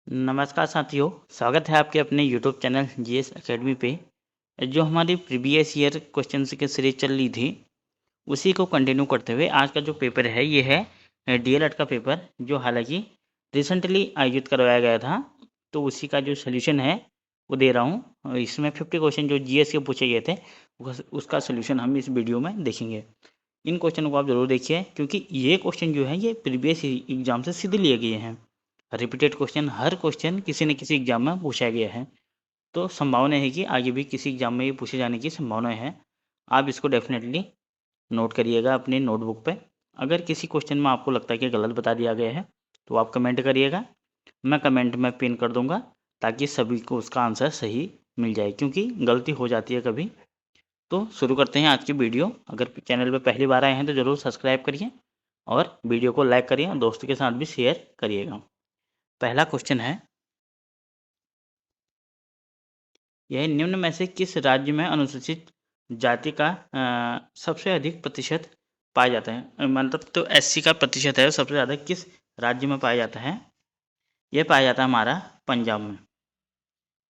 नमस्कार साथियों, स्वागत है आपके अपने यूट्यूब चैनल जीएस एकेडमी पे। जो हमारी प्रीवियस ईयर क्वेश्चंस की सीरीज चल रही थी, उसी को कंटिन्यू करते हुए आज का जो पेपर है ये है डीएलएड का पेपर, जो हालांकि रिसेंटली आयोजित करवाया गया था। तो उसी का जो सोल्यूशन है वो दे रहा हूँ। इसमें 50 क्वेश्चन जो जीएस के पूछे गए थे उसका सोल्यूशन हम इस वीडियो में देखेंगे। इन क्वेश्चन को आप जरूर देखिए, क्योंकि ये क्वेश्चन जो है ये प्रीवियस एग्जाम से सीधे लिए गए हैं। रिपीटेड क्वेश्चन, हर क्वेश्चन किसी न किसी एग्जाम में पूछा गया है, तो संभावना है कि आगे भी किसी एग्जाम में ये पूछे जाने की संभावना है। आप इसको डेफिनेटली नोट करिएगा अपनी नोटबुक पे। अगर किसी क्वेश्चन में आपको लगता है कि गलत बता दिया गया है तो आप कमेंट करिएगा, मैं कमेंट में पिन कर दूंगा ताकि सभी को उसका आंसर सही मिल जाए, क्योंकि गलती हो जाती है कभी। तो शुरू करते हैं आज की वीडियो। अगर चैनल पर पहली बार आए हैं तो ज़रूर सब्सक्राइब करिए और वीडियो को लाइक करिए और दोस्तों के साथ भी शेयर करिएगा। पहला क्वेश्चन है, यह निम्न में से किस राज्य में अनुसूचित जाति का सबसे अधिक प्रतिशत पाया जाता है? मतलब तो एससी का प्रतिशत है सबसे ज़्यादा किस राज्य में पाया जाता है? यह पाया जाता है हमारा पंजाब में।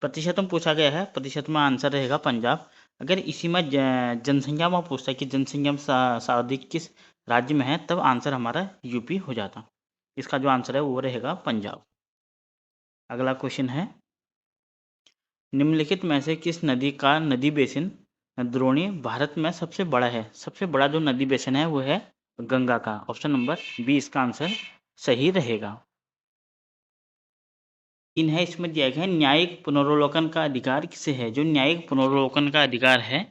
प्रतिशत में पूछा गया है, प्रतिशत में आंसर रहेगा पंजाब। अगर इसी में जनसंख्या में पूछता है कि जनसंख्या में सर्वाधिक किस राज्य में है, तब आंसर हमारा यूपी हो जाता। इसका जो आंसर है वो रहेगा पंजाब। अगला क्वेश्चन है, निम्नलिखित में से किस नदी का नदी बेसिन द्रोणी भारत में सबसे बड़ा है? सबसे बड़ा जो नदी बेसिन है वो है गंगा का। ऑप्शन नंबर बी इसका आंसर सही रहेगा। इन्हें इसमें दिया गया है, न्यायिक पुनर्वलोकन का अधिकार किसे है? जो न्यायिक पुनर्वलोकन का अधिकार है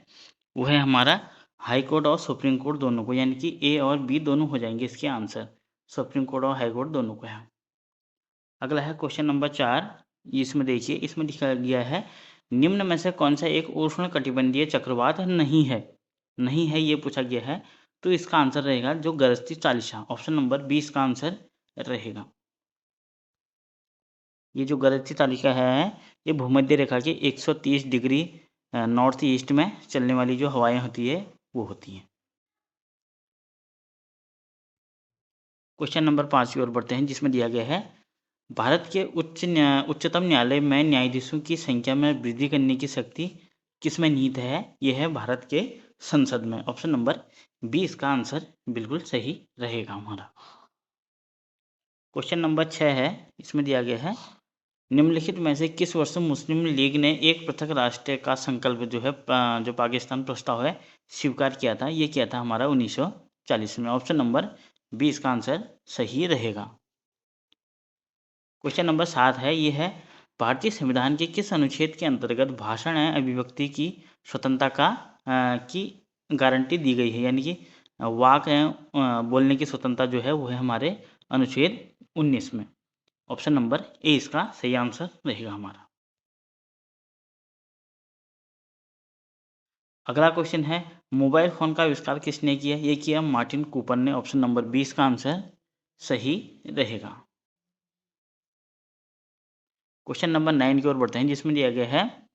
वो है हमारा हाई कोर्ट और सुप्रीम कोर्ट दोनों को, यानी कि ए और बी दोनों हो जाएंगे इसके आंसर। सुप्रीम कोर्ट और हाई कोर्ट दोनों को है। अगला है क्वेश्चन नंबर 4। इसमें देखिए, इसमें दिखा गया है, निम्न में से कौन सा एक उष्ण कटिबंधीय चक्रवात नहीं है? नहीं है ये पूछा गया है, तो इसका आंसर रहेगा जो गरजती चालिसा। ऑप्शन नंबर बी इसका आंसर रहेगा। ये जो गरजती तालिका है ये भूमध्य रेखा के 130 डिग्री नॉर्थ ईस्ट में चलने वाली जो हवाएं होती है वो होती हैं। क्वेश्चन नंबर 5 की ओर बढ़ते हैं, जिसमें दिया गया है, भारत के उच्चतम न्यायालय में न्यायाधीशों की संख्या में वृद्धि करने की शक्ति किसमें निहित है? यह है भारत के संसद में। ऑप्शन नंबर बी इसका आंसर बिल्कुल सही रहेगा हमारा। क्वेश्चन नंबर 6 है, इसमें दिया गया है, निम्नलिखित में से किस वर्ष मुस्लिम लीग ने एक पृथक राष्ट्र का संकल्प जो है जो पाकिस्तान प्रस्ताव है स्वीकार किया था? ये किया था हमारा 1940 में। ऑप्शन नंबर बी इसका आंसर सही रहेगा। क्वेश्चन नंबर 7 है, ये है, भारतीय संविधान के किस अनुच्छेद के अंतर्गत भाषण एवं अभिव्यक्ति की स्वतंत्रता की गारंटी दी गई है? यानी कि वाक एवं बोलने की स्वतंत्रता जो है वो है हमारे अनुच्छेद 19 में। ऑप्शन नंबर ए इसका सही आंसर रहेगा हमारा। अगला क्वेश्चन है, मोबाइल फ़ोन का आविष्कार किसने किया? ये किया मार्टिन कूपर ने। ऑप्शन नंबर बी इसका आंसर सही रहेगा। क्वेश्चन नंबर 9 की ओर बढ़ते हैं, जिसमें दिया गया है,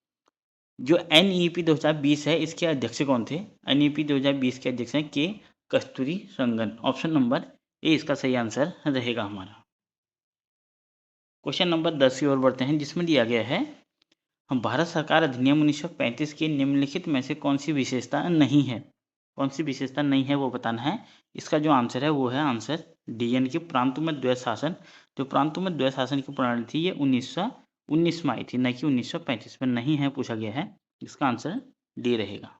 जो NEP 2020 है इसके अध्यक्ष कौन थे? NEP 2020 के अध्यक्ष हैं के कस्तूरी रंगन। ऑप्शन नंबर ए इसका सही आंसर रहेगा हमारा। क्वेश्चन नंबर 10 की ओर बढ़ते हैं, जिसमें दिया गया है, हम भारत सरकार अधिनियम 1935 की निम्नलिखित में से कौन सी विशेषता नहीं है? कौन सी विशेषता नहीं है वो बताना है। इसका जो आंसर है वो है आंसर डी, यानी कि प्रांतों में द्वैत शासन। जो प्रांतों में द्वैत शासन की प्रणाली थी ये 1919 में आई थी, न कि 1935 में। नहीं है पूछा गया है, इसका आंसर डी रहेगा।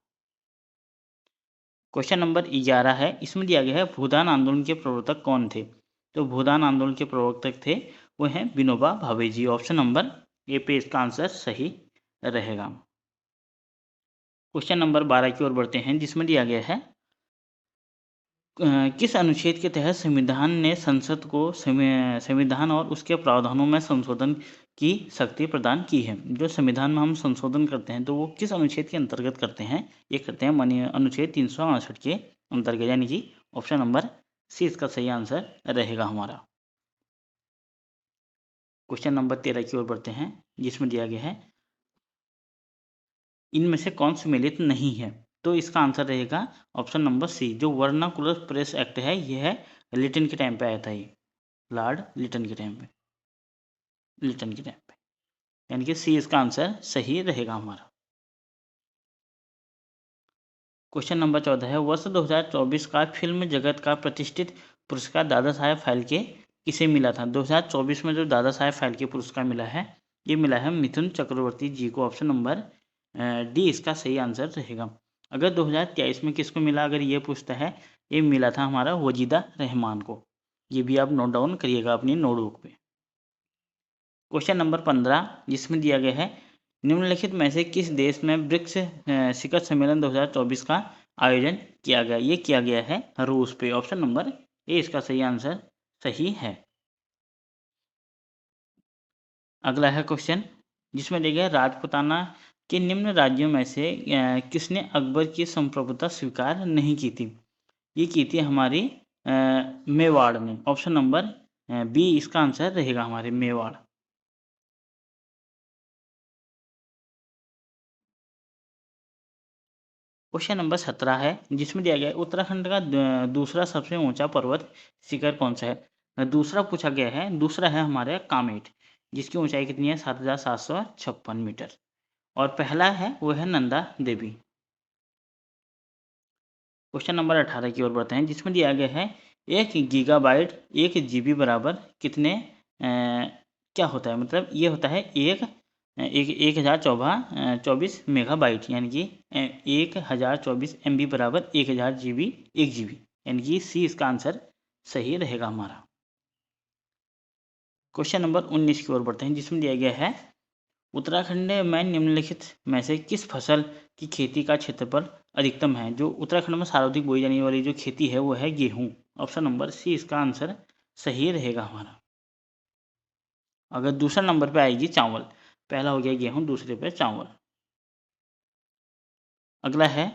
क्वेश्चन नंबर 11 है, इसमें दिया गया है, भूदान आंदोलन के प्रवर्तक कौन थे? तो भूदान आंदोलन के प्रवर्तक थे वो हैं विनोबा भावे जी। ऑप्शन नंबर ए पे इसका आंसर सही रहेगा। क्वेश्चन नंबर 12 की ओर बढ़ते हैं, जिसमें दिया गया है, किस अनुच्छेद के तहत संविधान ने संसद को संविधान और उसके प्रावधानों में संशोधन की शक्ति प्रदान की है? जो संविधान में हम संशोधन करते हैं तो वो किस अनुच्छेद के अंतर्गत करते हैं? ये करते हैं अनुच्छेद 368 के अंतर्गत, यानी कि ऑप्शन नंबर सी इसका सही आंसर रहेगा हमारा। क्वेश्चन नंबर 13 की ओर बढ़ते हैं, जिसमें दिया गया है, इनमें से कौन सम्मिलित नहीं है? तो इसका आंसर रहेगा ऑप्शन नंबर सी, जो वर्नाकुलर प्रेस एक्ट है ये है लिटन के टाइम पे आया था, ये लॉर्ड लिटन के टाइम पे। लिटन के टाइम पे, यानी कि सी इसका आंसर सही रहेगा हमारा। क्वेश्चन नंबर 14 है, वर्ष 2024 का फिल्म जगत का प्रतिष्ठित पुरस्कार दादा साहेब फाल्के किसे मिला था? 2024 में जो दादा साहेब फाल्के पुरस्कार मिला है, ये मिला है मिथुन चक्रवर्ती जी को। ऑप्शन नंबर डी इसका सही आंसर रहेगा। अगर 2023 में किसको मिला, अगर ये पूछता है, ये मिला था हमारा वजीदा रहमान को। ये भी आप नोट डाउन करिएगा अपनी नोटबुक पे। क्वेश्चन नंबर 15 जिसमें दिया गया है, निम्नलिखित में से किस देश में ब्रिक्स शिखर सम्मेलन 2024 का आयोजन किया गया? ये किया गया है रूस पे। ऑप्शन नंबर ए इसका सही आंसर सही है। अगला है क्वेश्चन जिसमें दिया गया, राजपूताना के निम्न राज्यों में से किसने अकबर की संप्रभुता स्वीकार नहीं की थी? ये की थी हमारी मेवाड़ ने। ऑप्शन नंबर बी इसका आंसर रहेगा हमारे मेवाड़। क्वेश्चन नंबर 17 है जिसमें दिया गया है, उत्तराखंड का दूसरा सबसे ऊंचा पर्वत शिखर कौन सा है? दूसरा पूछा गया है, दूसरा है हमारे कामेट, जिसकी ऊंचाई कितनी है? 7,756 मीटर। और पहला है वो है नंदा देवी। क्वेश्चन नंबर 18 की ओर बढ़ते हैं जिसमें दिया गया है, 1 गीगाबाइट 1 GB बराबर कितने क्या होता है? मतलब ये होता है एक हज़ार 24 मेगाबाइट, यानी कि 1024 MB बराबर 1000 GB 1 GB, यानी कि सी इसका आंसर सही रहेगा हमारा। क्वेश्चन नंबर 19 की ओर बढ़ते हैं जिसमें दिया गया है, उत्तराखंड में निम्नलिखित में से किस फसल की खेती का क्षेत्रफल अधिकतम है? जो उत्तराखंड में सर्वाधिक बोई जाने वाली जो खेती है वो है गेहूं। ऑप्शन नंबर सी इसका आंसर सही रहेगा हमारा। अगर दूसरा नंबर पे आएगी चावल, पहला हो गया गेहूं, दूसरे पे चावल। अगला है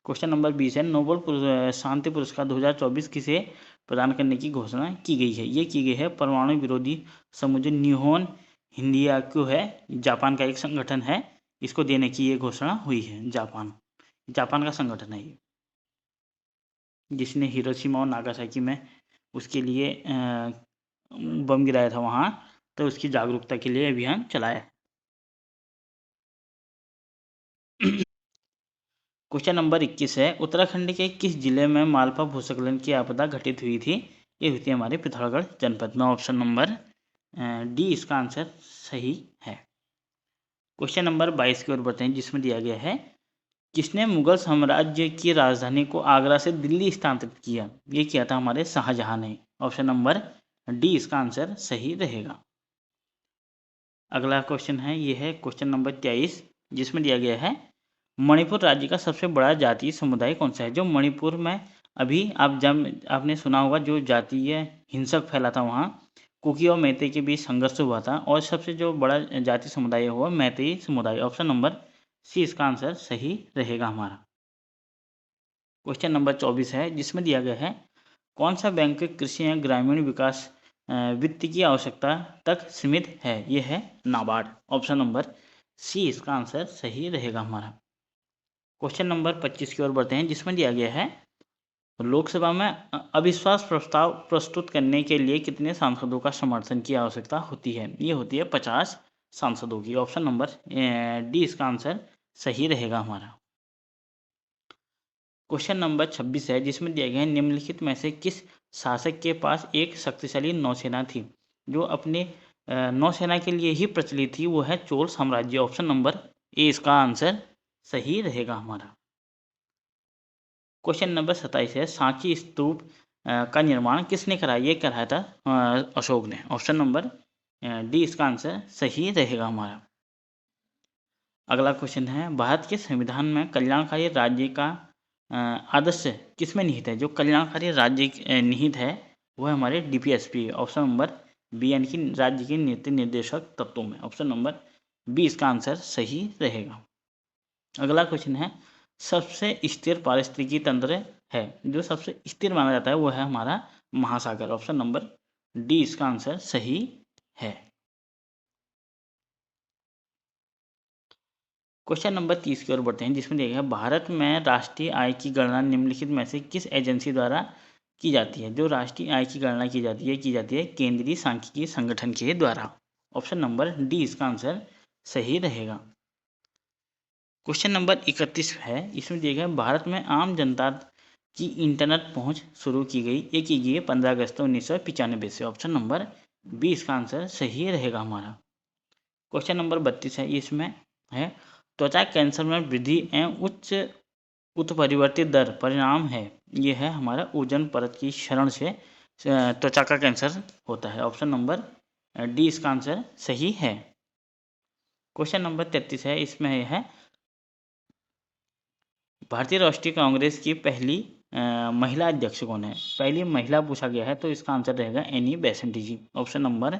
क्वेश्चन नंबर 20 है, नोबेल शांति पुरस्कार 2024 किसे प्रदान करने की घोषणा की गई है? ये की गई है परमाणु विरोधी समूह निहोन हिंदियाक्यू है, जापान का एक संगठन है, इसको देने की ये घोषणा हुई है। जापान का संगठन है ये, जिसने हिरोशिमा और नागासाकी में उसके लिए बम गिराया था वहाँ, तो उसकी जागरूकता के लिए अभियान चलाया है। क्वेश्चन नंबर 21 है, उत्तराखंड के किस जिले में मालपा भूस्खलन की आपदा घटित हुई थी? ये हुई थी हमारे पिथौरागढ़ जनपद में। ऑप्शन नंबर डी इसका आंसर सही है। क्वेश्चन नंबर 22 की ओर बढ़ते हैं जिसमें दिया गया है, किसने मुगल साम्राज्य की राजधानी को आगरा से दिल्ली स्थानांतरित किया? ये किया था हमारे शाहजहां ने। ऑप्शन नंबर डी इसका आंसर सही रहेगा। अगला क्वेश्चन है, ये है क्वेश्चन नंबर 23 जिसमें दिया गया है, मणिपुर राज्य का सबसे बड़ा जातीय समुदाय कौन सा है? जो मणिपुर में अभी आपने सुना होगा जो जातीय हिंसक फैला था, वहाँ कुकी और मैते के बीच संघर्ष हुआ था, और सबसे जो बड़ा जातीय समुदाय हुआ मैतेई समुदाय। ऑप्शन नंबर सी इसका आंसर सही रहेगा हमारा। क्वेश्चन नंबर 24 है जिसमें दिया गया है, कौन सा बैंक कृषि या ग्रामीण विकास वित्त की आवश्यकता तक सीमित है? ये है नाबार्ड। ऑप्शन नंबर सी इसका आंसर सही रहेगा हमारा। क्वेश्चन नंबर 25 की ओर बढ़ते हैं जिसमें दिया गया है, लोकसभा में अविश्वास प्रस्ताव प्रस्तुत करने के लिए कितने सांसदों का समर्थन की आवश्यकता होती है? ये होती है 50 सांसदों की। ऑप्शन नंबर डी इसका आंसर सही रहेगा हमारा। क्वेश्चन नंबर 26 है जिसमें दिया गया है, निम्नलिखित में से किस शासक के पास एक शक्तिशाली नौसेना थी? जो अपने नौसेना के लिए ही प्रचलित थी, वो है चोल साम्राज्य। ऑप्शन नंबर ए इसका आंसर सही रहेगा हमारा। क्वेश्चन नंबर 27 है, सांची स्तूप का निर्माण किसने कराया? ये कराया था अशोक ने। ऑप्शन नंबर डी इसका आंसर सही रहेगा हमारा। अगला क्वेश्चन है, भारत के संविधान में कल्याणकारी राज्य का आदर्श किसमें निहित है? जो कल्याणकारी राज्य निहित है वो है हमारे DPSP। ऑप्शन नंबर बी, यानी कि राज्य के नीति निर्देशक तत्वों में। ऑप्शन नंबर बी इसका आंसर सही रहेगा। अगला क्वेश्चन है, सबसे स्थिर पारिस्थितिकी तंत्र है, जो सबसे स्थिर माना जाता है वो है हमारा महासागर। ऑप्शन नंबर डी इसका आंसर सही है। क्वेश्चन नंबर 30 की ओर बढ़ते हैं जिसमें दिया गया है, भारत में राष्ट्रीय आय की गणना निम्नलिखित में से किस एजेंसी द्वारा की जाती है? जो राष्ट्रीय आय की गणना की जाती है केंद्रीय सांख्यिकी संगठन के द्वारा। ऑप्शन नंबर डी इसका आंसर सही रहेगा। क्वेश्चन नंबर 31 है, इसमें दिया गया भारत में आम जनता की इंटरनेट पहुंच शुरू की गई 15 अगस्त 1995 से। ऑप्शन नंबर बी इसका आंसर सही रहेगा हमारा। क्वेश्चन नंबर 32 है, इसमें है त्वचा कैंसर में वृद्धि एवं उच्च उत्परिवर्तित दर परिणाम है। ये है हमारा ओजोन परत की क्षरण से त्वचा का कैंसर होता है। ऑप्शन नंबर डी इसका आंसर सही है। क्वेश्चन नंबर 33 है, इसमें है भारतीय राष्ट्रीय कांग्रेस की पहली महिला अध्यक्ष कौन है। पहली महिला पूछा गया है, तो इसका आंसर रहेगा एनी बेसेंट जी। ऑप्शन नंबर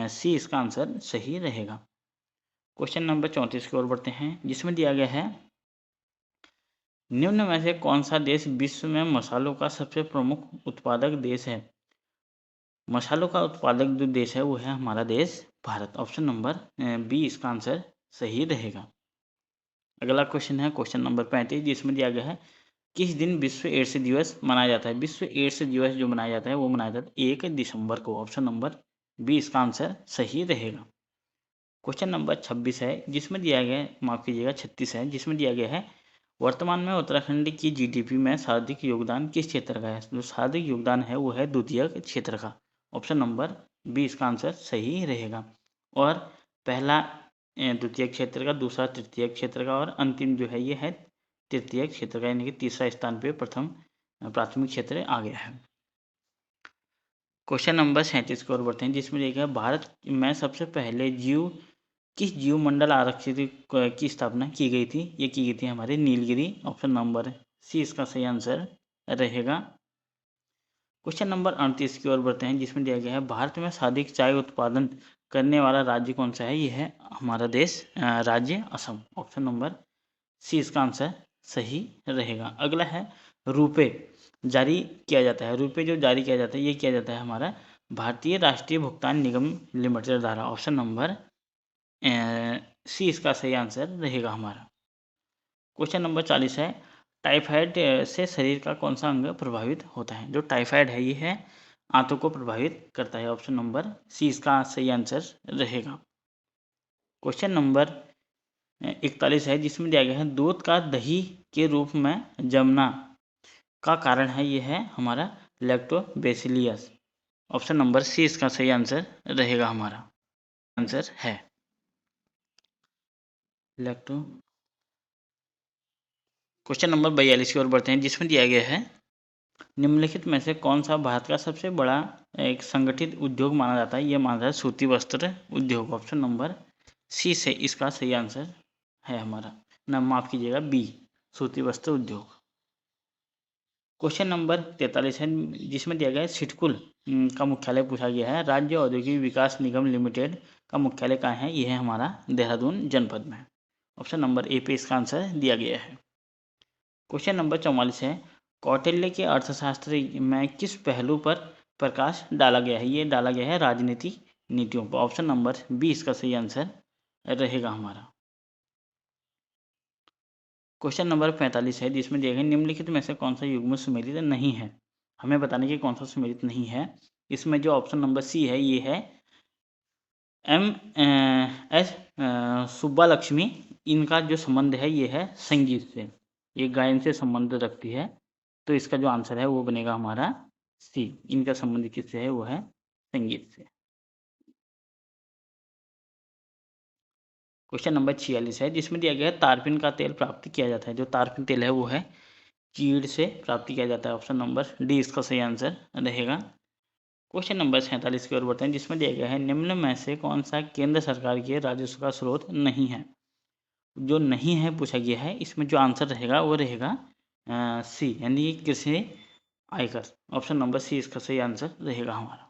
सी इसका आंसर सही रहेगा। क्वेश्चन नंबर 34 की ओर बढ़ते हैं, जिसमें दिया गया है निम्न में से कौन सा देश विश्व में मसालों का सबसे प्रमुख उत्पादक देश है। मसालों का उत्पादक जो देश है वो है हमारा देश भारत। ऑप्शन नंबर बी इसका आंसर सही रहेगा। अगला क्वेश्चन है क्वेश्चन नंबर 35, जिसमें दिया गया है किस दिन विश्व एड्स दिवस मनाया जाता है। विश्व एड्स दिवस जो मनाया जाता है वो मनाया जाता है 1 दिसंबर को। ऑप्शन नंबर बी इसका आंसर सही रहेगा। क्वेश्चन नंबर 26 है, जिसमें दिया गया है, माफ कीजिएगा 36 है, जिसमें दिया गया है वर्तमान में उत्तराखंड की जीडीपी में सर्वाधिक योगदान किस क्षेत्र का है। जो सर्वाधिक योगदान है वो है द्वितीयक क्षेत्र का। ऑप्शन नंबर बी इसका आंसर सही रहेगा। और पहला द्वितीयक क्षेत्र का, दूसरा तृतीय क्षेत्र का और अंतिम जो है ये है तृतीय क्षेत्र का, यानी कि तीसरा स्थान पे प्रथम प्राथमिक क्षेत्र आ गया है। क्वेश्चन नंबर 37 की ओर बढ़ते हैं, जिसमें देखा भारत में सबसे पहले किस जीव मंडल आरक्षित की स्थापना की गई थी। ये की गई थी हमारे नीलगिरी। ऑप्शन नंबर सी इसका सही आंसर रहेगा। क्वेश्चन नंबर 38 की ओर बढ़ते हैं, जिसमें दिया गया है भारत में सर्वाधिक चाय उत्पादन करने वाला राज्य कौन सा है। ये है हमारा देश राज्य असम। ऑप्शन नंबर सी इसका आंसर सही रहेगा। अगला है रुपए जारी किया जाता है। रुपए जो जारी किया जाता है ये किया जाता है हमारा भारतीय राष्ट्रीय भुगतान निगम लिमिटेड द्वारा। ऑप्शन नंबर सी इसका सही आंसर रहेगा हमारा। क्वेश्चन नंबर 40 है, टाइफाइड से शरीर का कौन सा अंग प्रभावित होता है। जो टाइफाइड है ये है आंतों को प्रभावित करता है। ऑप्शन नंबर सी इसका सही आंसर रहेगा। क्वेश्चन नंबर 41 है, जिसमें दिया गया है दूध का दही के रूप में जमना का कारण है। ये है हमारा लैक्टोबैसिलियस। ऑप्शन नंबर सी इसका सही आंसर रहेगा हमारा। आंसर है लैक्टो। क्वेश्चन नंबर 42 की ओर बढ़ते हैं, जिसमें दिया गया है निम्नलिखित में से कौन सा भारत का सबसे बड़ा एक संगठित उद्योग माना जाता है। ये माना जाता है सूती वस्त्र उद्योग। ऑप्शन नंबर सी से इसका सही आंसर है हमारा, न माफ कीजिएगा बी सूती वस्त्र उद्योग। क्वेश्चन नंबर 43 है, जिसमें दिया गया है सिडकुल का मुख्यालय पूछा गया है। राज्य औद्योगिक विकास निगम लिमिटेड का मुख्यालय कहाँ है। यह है हमारा देहरादून जनपद में। ऑप्शन नंबर ए पे इसका आंसर दिया गया है। क्वेश्चन नंबर 44 है, कौटिल्य के अर्थशास्त्र में किस पहलू पर प्रकाश डाला गया है। ये डाला गया है राजनीति नीतियों पर। ऑप्शन नंबर बी इसका सही आंसर रहेगा हमारा। क्वेश्चन नंबर 45 है, जिसमें दिया गया निम्नलिखित में से कौन सा युग्म सुमेलित नहीं है। हमें बताने की कौन सा सुमेलित नहीं है। इसमें जो ऑप्शन नंबर सी है ये है एम एस सुब्बा लक्ष्मी। इनका जो संबंध है ये है संगीत से, ये गायन से संबंध रखती है। तो इसका जो आंसर है वो बनेगा हमारा सी। इनका संबंध किससे है, वो है संगीत से। क्वेश्चन नंबर 46 है, जिसमें दिया गया है तारपीन का तेल प्राप्त किया जाता है। जो तारपीन तेल है वो है चीड़ से प्राप्त किया जाता है। ऑप्शन नंबर डी इसका सही आंसर रहेगा। क्वेश्चन नंबर 47 की ओर बढ़ते हैं, जिसमें दिया गया है निम्न में से कौन सा केंद्र सरकार के राजस्व का स्रोत नहीं है। जो नहीं है पूछा गया है, इसमें जो आंसर रहेगा वो रहेगा सी, यानी कृषि आयकर। ऑप्शन नंबर सी इसका सही आंसर रहेगा हमारा।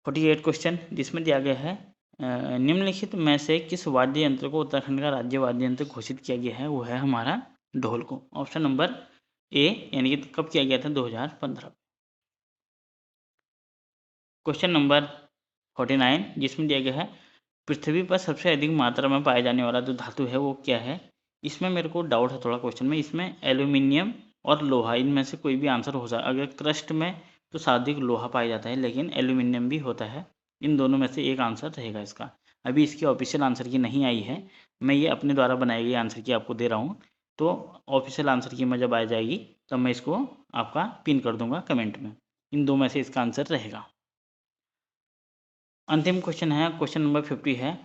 48 क्वेश्चन, जिसमें दिया गया है निम्नलिखित में से किस वाद्य यंत्र को उत्तराखंड का राज्य वाद्य यंत्र घोषित किया गया है। वो है हमारा ढोल को। ऑप्शन नंबर ए, यानी कि कब किया गया था 2015। क्वेश्चन नंबर 49, जिसमें दिया गया है पृथ्वी पर सबसे अधिक मात्रा में पाया जाने वाला जो धातु है वो क्या है। इसमें मेरे को डाउट है थोड़ा क्वेश्चन में। इसमें एल्यूमिनियम और लोहा, इनमें से कोई भी आंसर हो सकता है। अगर क्रस्ट में तो सर्वाधिक लोहा पाया जाता है, लेकिन एल्यूमिनियम भी होता है। इन दोनों में से एक आंसर रहेगा इसका। अभी इसकी ऑफिशियल आंसर की नहीं आई है, मैं ये अपने द्वारा बनाई गई आंसर की आपको दे रहा हूँ। तो ऑफिशियल आंसर की मैं जब आ जाएगी तब मैं इसको आपका पिन कर दूंगा कमेंट में। इन दो में से इसका आंसर रहेगा। अंतिम क्वेश्चन है, क्वेश्चन नंबर 50 है,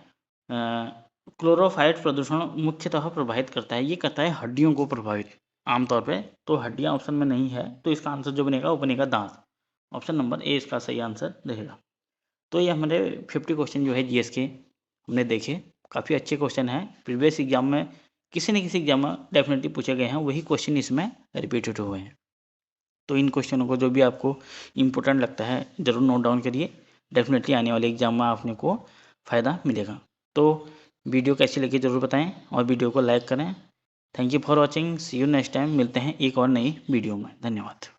क्लोरोफाइट प्रदूषण मुख्यतः प्रभावित करता है, ये करता है हड्डियों को प्रभावित आमतौर पे। तो हड्डियां ऑप्शन में नहीं है, तो इसका आंसर जो बनेगा वो बनेगा दांत। ऑप्शन नंबर ए इसका सही आंसर रहेगा। तो ये हमारे 50 क्वेश्चन जो है जीएस के हमने देखे, काफ़ी अच्छे क्वेश्चन हैं। प्रीवियस एग्जाम में किसी न किसी एग्जाम में डेफिनेटली पूछे गए हैं, वही क्वेश्चन इसमें रिपीटेड हुए हैं। तो इन क्वेश्चनों को जो भी आपको इम्पोर्टेंट लगता है ज़रूर नोट डाउन करिए, डेफिनेटली आने वाले एग्जाम में आपने को फ़ायदा मिलेगा। तो वीडियो कैसी लगी ज़रूर बताएं और वीडियो को लाइक करें। Thank you for watching, see you next time. मिलते हैं एक और नई वीडियो में। धन्यवाद।